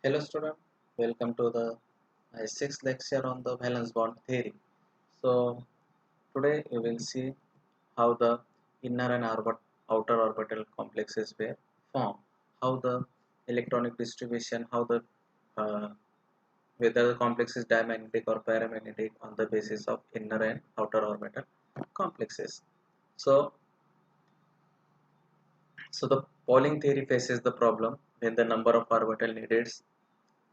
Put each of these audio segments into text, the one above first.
Hello student, welcome to the sixth lecture on the valence bond theory. So today we will see how the inner and outer orbital complexes were formed, how the electronic distribution, how the uh, whether the complex is diamagnetic or paramagnetic on the basis of inner and outer orbital complexes. So so the Pauling theory faces the problem when the number of orbital needed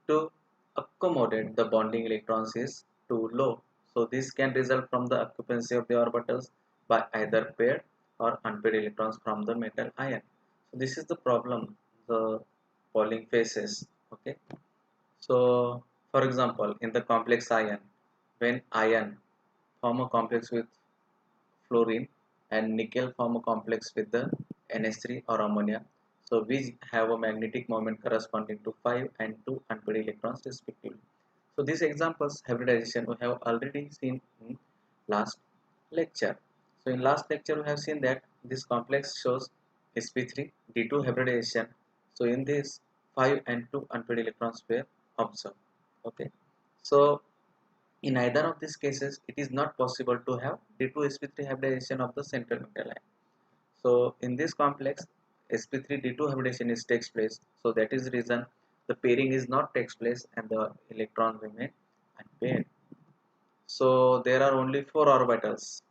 to accommodate the bonding electrons is too low. So this can result from the occupancy of the orbitals by either paired or unpaired electrons from the metal ion. So this is the problem the Pauling faces. Okay. So for example, in the complex ion, when ion form a complex with fluorine and nickel form a complex with the NH3 or ammonia. So we have a magnetic moment corresponding to 5 and 2 unpaired electrons respectively. So these examples hybridization we have already seen in last lecture. So in last lecture we have seen that this complex shows sp3 d2 hybridization. So in this 5 and 2 unpaired electrons were observed. Okay. So in either of these cases, it is not possible to have D2sp3 hybridization of the central metal ion. So in this complex, sp3 D2 hybridization is takes place. So that is the reason the pairing is not takes place and the electron remain unpaired. So there are only four orbitals,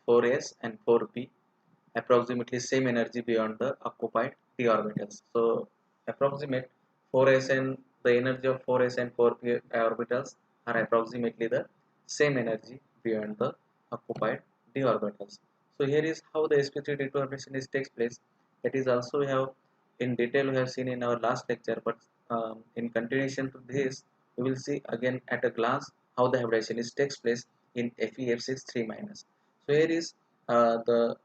4s and 4p, approximately same energy beyond the occupied d orbitals. So approximate 4s and the energy of 4s and 4p orbitals are approximately the same energy beyond the occupied d orbitals. So here is how the sp3 d2 hybridization is takes place. That is also we have in detail we have seen in our last lecture, but in continuation to this we will see again at a glance how the hybridization is takes place in FeF6 3 minus. So here is the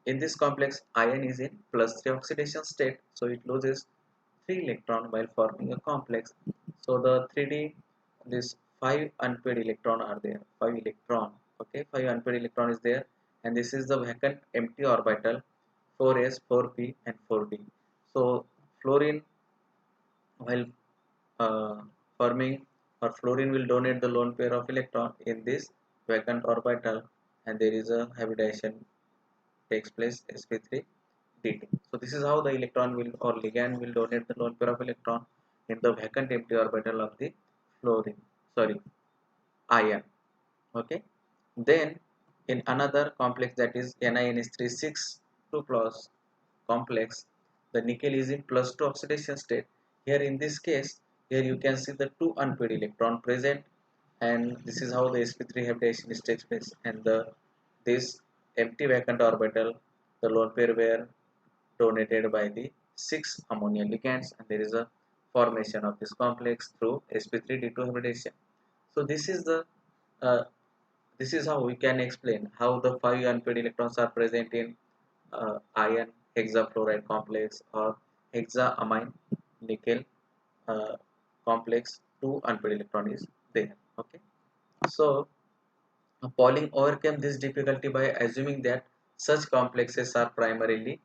in this complex, ion is in +3 oxidation state, so it loses 3 electron while forming a complex. So the 3D, this 5 unpaired electron are there, 5 electron, okay, 5 unpaired electron is there, and this is the vacant empty orbital 4s, 4p, and 4d. So fluorine, while uh, forming or fluorine will donate the lone pair of electron in this vacant orbital, and there is a hybridization takes place sp3 d2. So this is how the electron will or ligand will donate the lone pair of electron in the vacant empty orbital of the fluorine, sorry, ion. Okay. Then in another complex, that is NiNH3 6 2 plus complex, the nickel is in +2 oxidation state. Here in this case, here you can see the two unpaired electron present, and this is how the sp3 hybridization is takes place. And the this empty vacant orbital, the lone pair were donated by the 6 ammonia ligands, and there is a formation of this complex through sp3d2 hybridization. So uh, this is how we can explain how the 5 unpaired electrons are present in iron hexafluoride complex or hexaamine nickel uh, complex. 2 unpaired electron is there. Okay. So Pauling overcame this difficulty by assuming that such complexes are primarily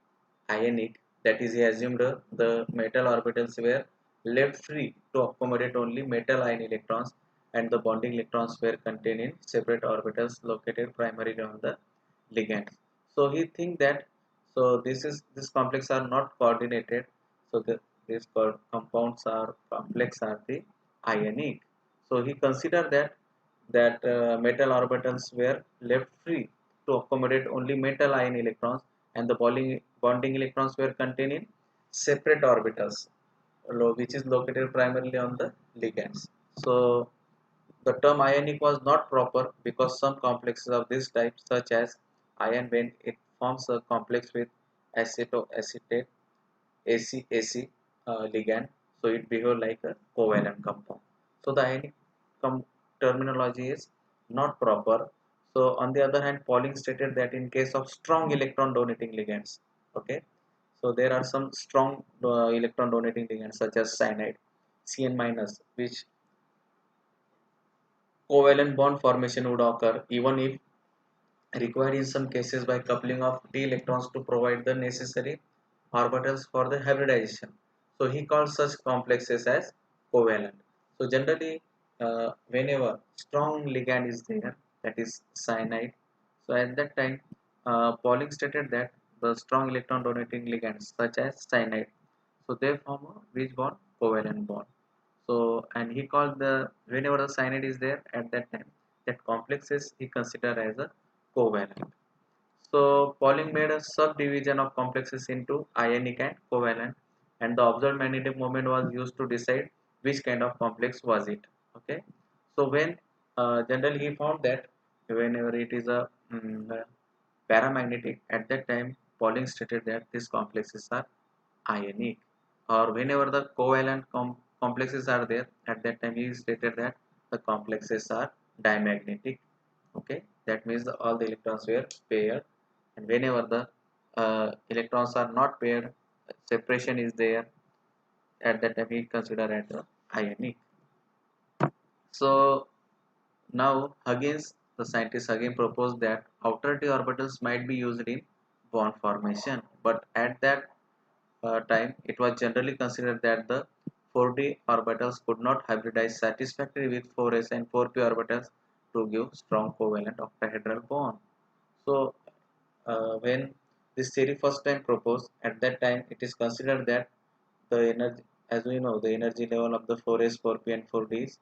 ionic. That is, he assumed the metal orbitals were left free to accommodate only metal ion electrons, and the bonding electrons were contained in separate orbitals located primarily on the ligands. So he think that this complex are not coordinated. So these compounds are complex are the ionic. So he considered that metal orbitals were left free to accommodate only metal ion electrons, and the bonding electrons were contained in separate orbitals which is located primarily on the ligands. So the term ionic was not proper because some complexes of this type, such as iron, when it forms a complex with acetoacetate AC ligand, so it behaves like a covalent compound. So the ionic terminology is not proper. So on the other hand, Pauling stated that in case of strong electron donating ligands, okay, so there are some strong electron donating ligands such as cyanide, Cn minus, which covalent bond formation would occur even if required in some cases by coupling of d electrons to provide the necessary orbitals for the hybridization. So he called such complexes as covalent. So generally, whenever strong ligand is there, that is cyanide, so at that time Pauling stated that the strong electron donating ligands such as cyanide, so they form a which bond? Covalent bond. So and he called the, whenever the cyanide is there at that time, that complex is he considered as a covalent. So Pauling made a subdivision of complexes into ionic and covalent, and the observed magnetic moment was used to decide which kind of complex was it. Okay, so when generally he found that whenever it is a paramagnetic, at that time Pauling stated that these complexes are ionic, or whenever the covalent complexes are there, at that time he stated that the complexes are diamagnetic. Okay, that means all the electrons were paired, and whenever the electrons are not paired, separation is there, at that time we consider as the ionic. So now Huggins, the scientist Huggins proposed that outer d orbitals might be used in bond formation, but at that time it was generally considered that the 4d orbitals could not hybridize satisfactorily with 4s and 4p orbitals to give strong covalent octahedral bond. So when this theory first time proposed, at that time it is considered that the energy, as we know, the energy level of the 4s, 4p and 4d is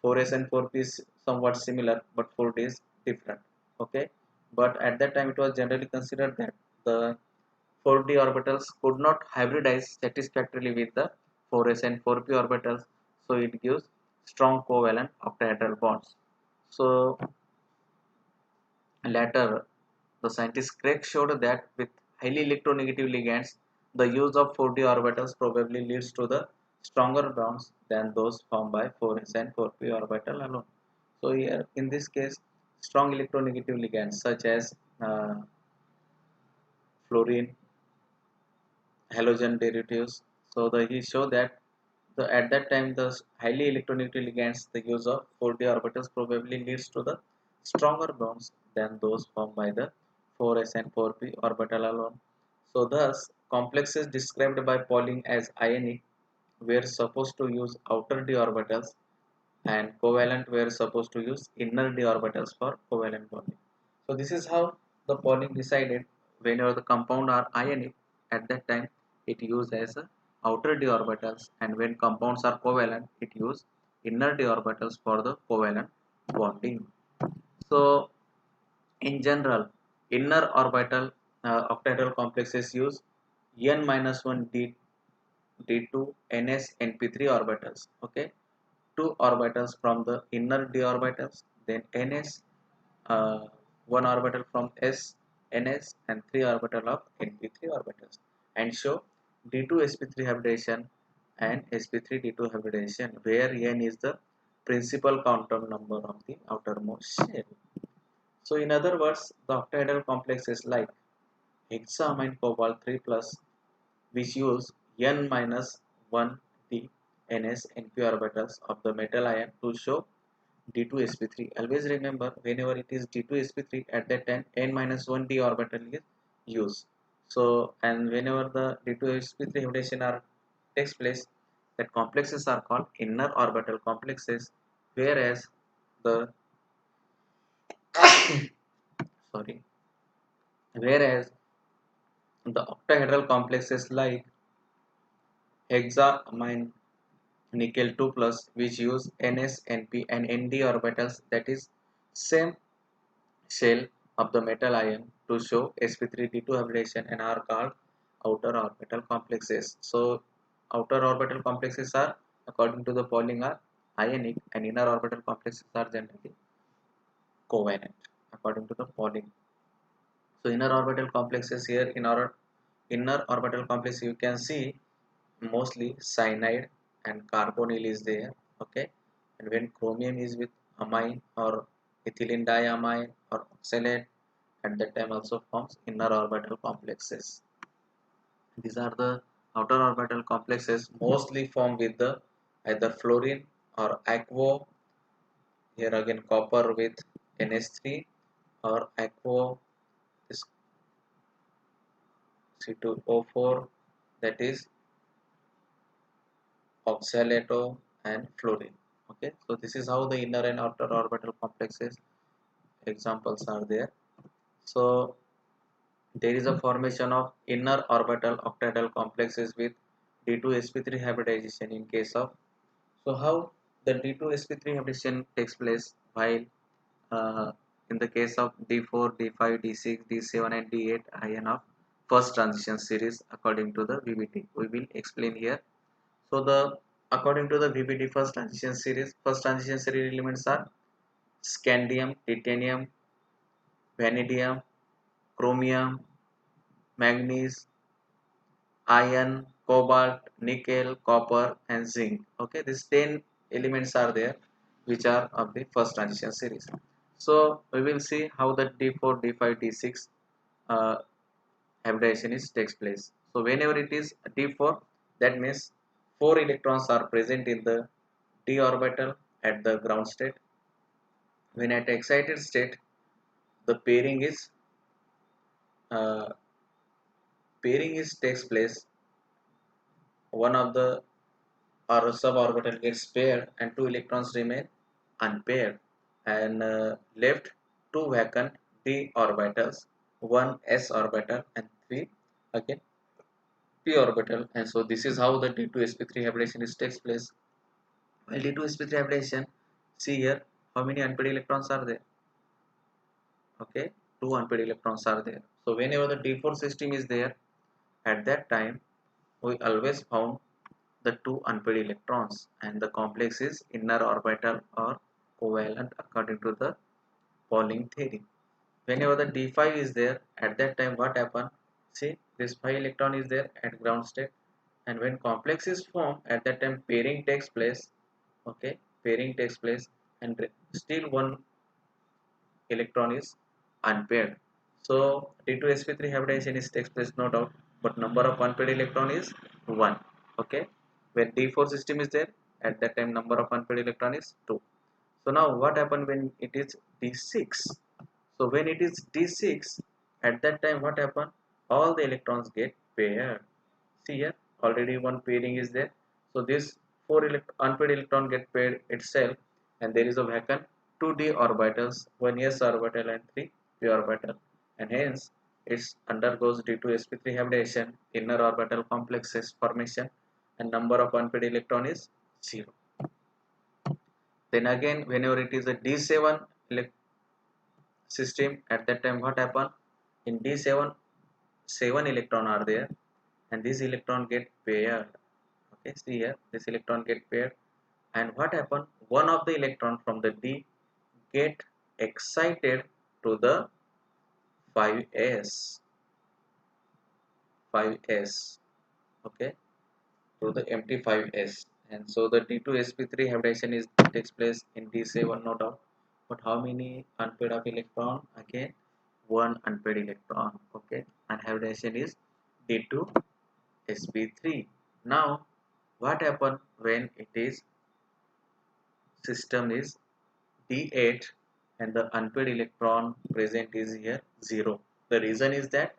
4s and 4p is somewhat similar, but 4d is different. Okay, but at that time it was generally considered that the 4d orbitals could not hybridize satisfactorily with the 4s and 4p orbitals, so it gives strong covalent octahedral bonds. So later, the scientist Craig showed that with highly electronegative ligands, the use of 4d orbitals probably leads to the stronger bonds than those formed by 4s and 4p orbital alone. So here, in this case, strong electronegative ligands such as fluorine, halogen derivatives. So he showed that at that time the highly electronegative ligands, the use of 4d orbitals probably leads to the stronger bonds than those formed by the 4s and 4p orbital alone. So thus complexes described by Pauling as ionic were supposed to use outer d orbitals, and covalent were supposed to use inner d orbitals for covalent bonding. So this is how the Pauling decided whenever the compound are ionic, at that time it used as a outer d orbitals, and when compounds are covalent it use inner d orbitals for the covalent bonding. So in general, inner orbital octahedral complexes use n minus 1 d2 ns np3 orbitals. Okay, two orbitals from the inner d orbitals, then ns, uh, one orbital from s ns, and three orbital of np3 orbitals, and show d2 sp3 hybridization and sp3 d2 hybridization, where n is the principal quantum number of the outermost shell. So in other words, the octahedral complexes like hexaamine cobalt 3 plus, which use n minus 1 d ns np orbitals of the metal ion to show d2sp3. Always remember, whenever it is d2sp3, at that time n minus 1 d orbital is used. So and whenever the d2sp3 hybridization are takes place, that complexes are called inner orbital complexes, whereas the sorry whereas the octahedral complexes like hexaamine nickel 2 plus, which use ns np and nd orbitals, that is same shell of the metal ion, to show sp3d2 hybridization, and are called outer orbital complexes. So outer orbital complexes are, according to the Pauling, are ionic, and inner orbital complexes are generally covalent according to the Pauling. So inner orbital complexes, here in our inner orbital complex you can see mostly cyanide and carbonyl is there. Okay, and when chromium is with amine or ethylene diamine or oxalate, at that time also forms inner orbital complexes. These are the outer orbital complexes mostly formed with the either fluorine or aquo, here again copper with NH3, or aquo is C2O4, that is oxalato and fluorine. Okay, so this is how the inner and outer orbital complexes examples are there. So there is a formation of inner orbital octahedral complexes with D2sp3 hybridization in case of. So how the D2sp3 hybridization takes place while uh, in the case of D4, D5, D6, D7 and D8 ion of first transition series according to the VBT. We will explain here. So the according to the VBT first transition series elements are scandium, titanium, vanadium, chromium, manganese, iron, cobalt, nickel, copper and zinc. Okay, these 10 elements are there which are of the first transition series. So we will see how the D4, D5, D6 uh, hybridization is takes place. So whenever it is D4, that means 4 electrons are present in the d orbital at the ground state. When at excited state, the uh, pairing is takes place. One of the or suborbital gets paired and 2 electrons remain unpaired, and left 2 vacant d orbitals, 1 s orbital and 3 again p orbital. And so this is how the d2sp3 hybridization is takes place. While d2sp3 hybridization, see here how many unpaired electrons are there. Okay, 2 unpaired electrons are there. So whenever the d4 system is there, at that time we always found the 2 unpaired electrons and the complex is inner orbital or covalent according to the Pauling theory. Whenever the d5 is there, at that time what happen? See, this 5 electron is there at ground state, and when complex is formed, at that time pairing takes place. Okay, pairing takes place, and still one electron is unpaired. So D2sp3 hybridization is takes place, no doubt, but number of unpaired electron is 1. Okay, when D4 system is there, at that time number of unpaired electron is 2. So now what happened when it is D6? So when it is D6, at that time what happened? All the electrons get paired. See here, already one pairing is there. So this 4 unpaired electron get paired itself, and there is a vacant 2d orbitals, 1 s orbital and 3 p orbital, and hence it undergoes D2sp3 hybridization, inner orbital complexes formation, and number of unpaired electron is 0. Then again, whenever it is a D7 system, at that time what happen? In D7, 7 electron are there, and this electron get paired. Okay, see here, this electron get paired, and what happen? One of the electron from the D get excited to the 5s, 5s. Okay, to the empty 5s, and so the D2sp3 hybridization is takes place in D7, no doubt. But how many unpaired of electron? Again, one unpaired electron. Okay, and hybridization is D2sp3. Now what happen when it is system is D8 and the unpaired electron present is here 0? The reason is that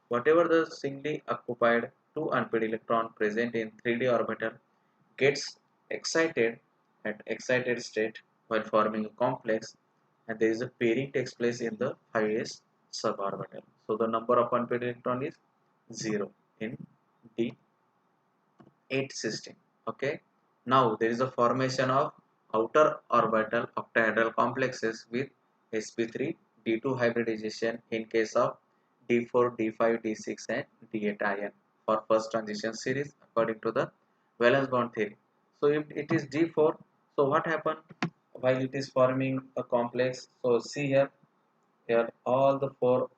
whatever the singly occupied 2 unpaired electron present in 3d orbital gets excited at excited state while forming a complex, and there is a pairing takes place in the 5s suborbital. So the number of unpaired electron is 0 in D8 system. Okay, now there is a formation of outer orbital octahedral complexes with sp3 d2 hybridization in case of d4, d5, d6 and d8 ion for first transition series according to the valence bond theory. So if it is d4, so what happened while it is forming a complex? So see here, here all the 4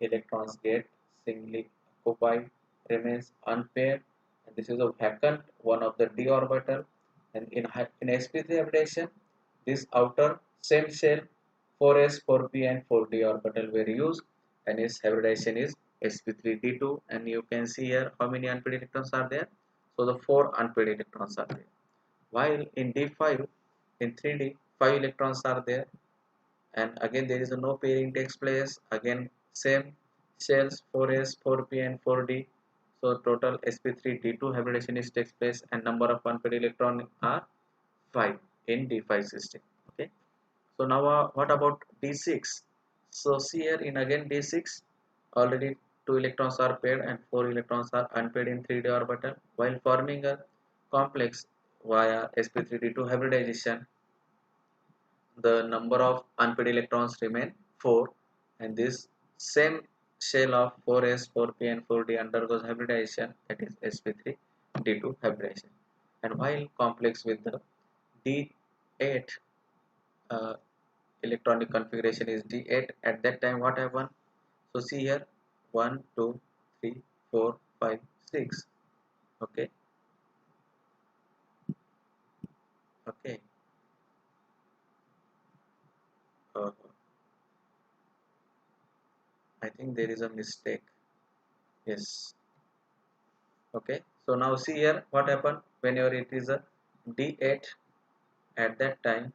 electrons get singly occupied, remains unpaired, and this is a vacant one of the d orbital. And in sp3 hybridization, this outer same shell 4s, 4p and 4d orbital were used, and its hybridization is sp3d2, and you can see here how many unpaired electrons are there. So the 4 unpaired electrons are there, while in d5, in 3d 5 electrons are there, and again there is a no pairing takes place. Again same shells 4s, 4p and 4d. So total sp3 d2 hybridization is takes place, and number of unpaired electron are 5 in D5 system. Okay, so now what about D6? So see here in again D6, already 2 electrons are paired and 4 electrons are unpaired in 3d orbital. While forming a complex via sp3d2 hybridization, the number of unpaired electrons remain 4, and this same shell of 4s, 4p and 4d undergoes hybridization, that is sp3d2 hybridization. And while complex with the d8 uh, electronic configuration is d8, at that time what happened? So see here, 1 2 3 4 5 6. Okay, okay. uh, I think there is a mistake. Yes. Okay, so now see here what happened whenever it is a d8, at that time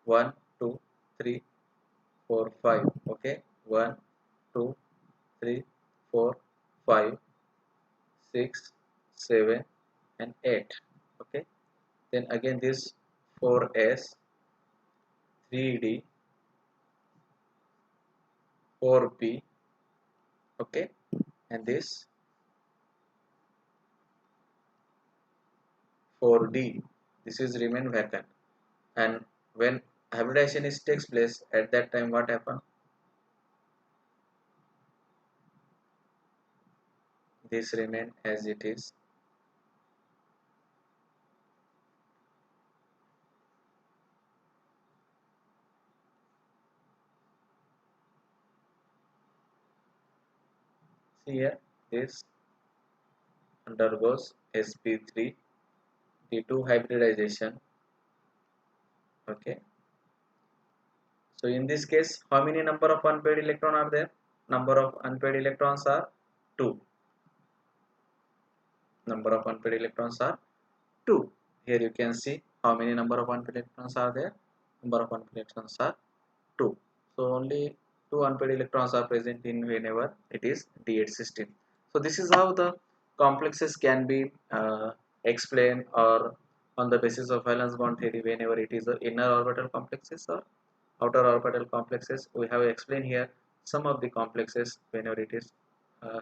1 2 3 4 5. Okay, 1 2 3 4 5 6 7 and 8. Okay, then again this 4s, 3d, 4p. Okay, and this 4d, this is remain vacant. And when hybridization is takes place, at that time what happen? This remain as it is. See here, this undergoes sp3 d2 hybridization. Okay, so in this case how many number of unpaired electron are there? Number of unpaired electrons are 2. Number of unpaired electrons are 2. Here you can see how many number of unpaired electrons are there. Number of unpaired electrons are 2. So only 2 unpaired electrons are present in whenever it is d8 system. So this is how the complexes can be explained, or on the basis of valence bond theory, whenever it is the inner orbital complexes or outer orbital complexes. We have explained here some of the complexes whenever it is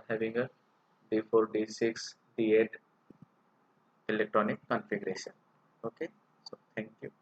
having a d4 d6 d8 electronic configuration. Okay, so thank you.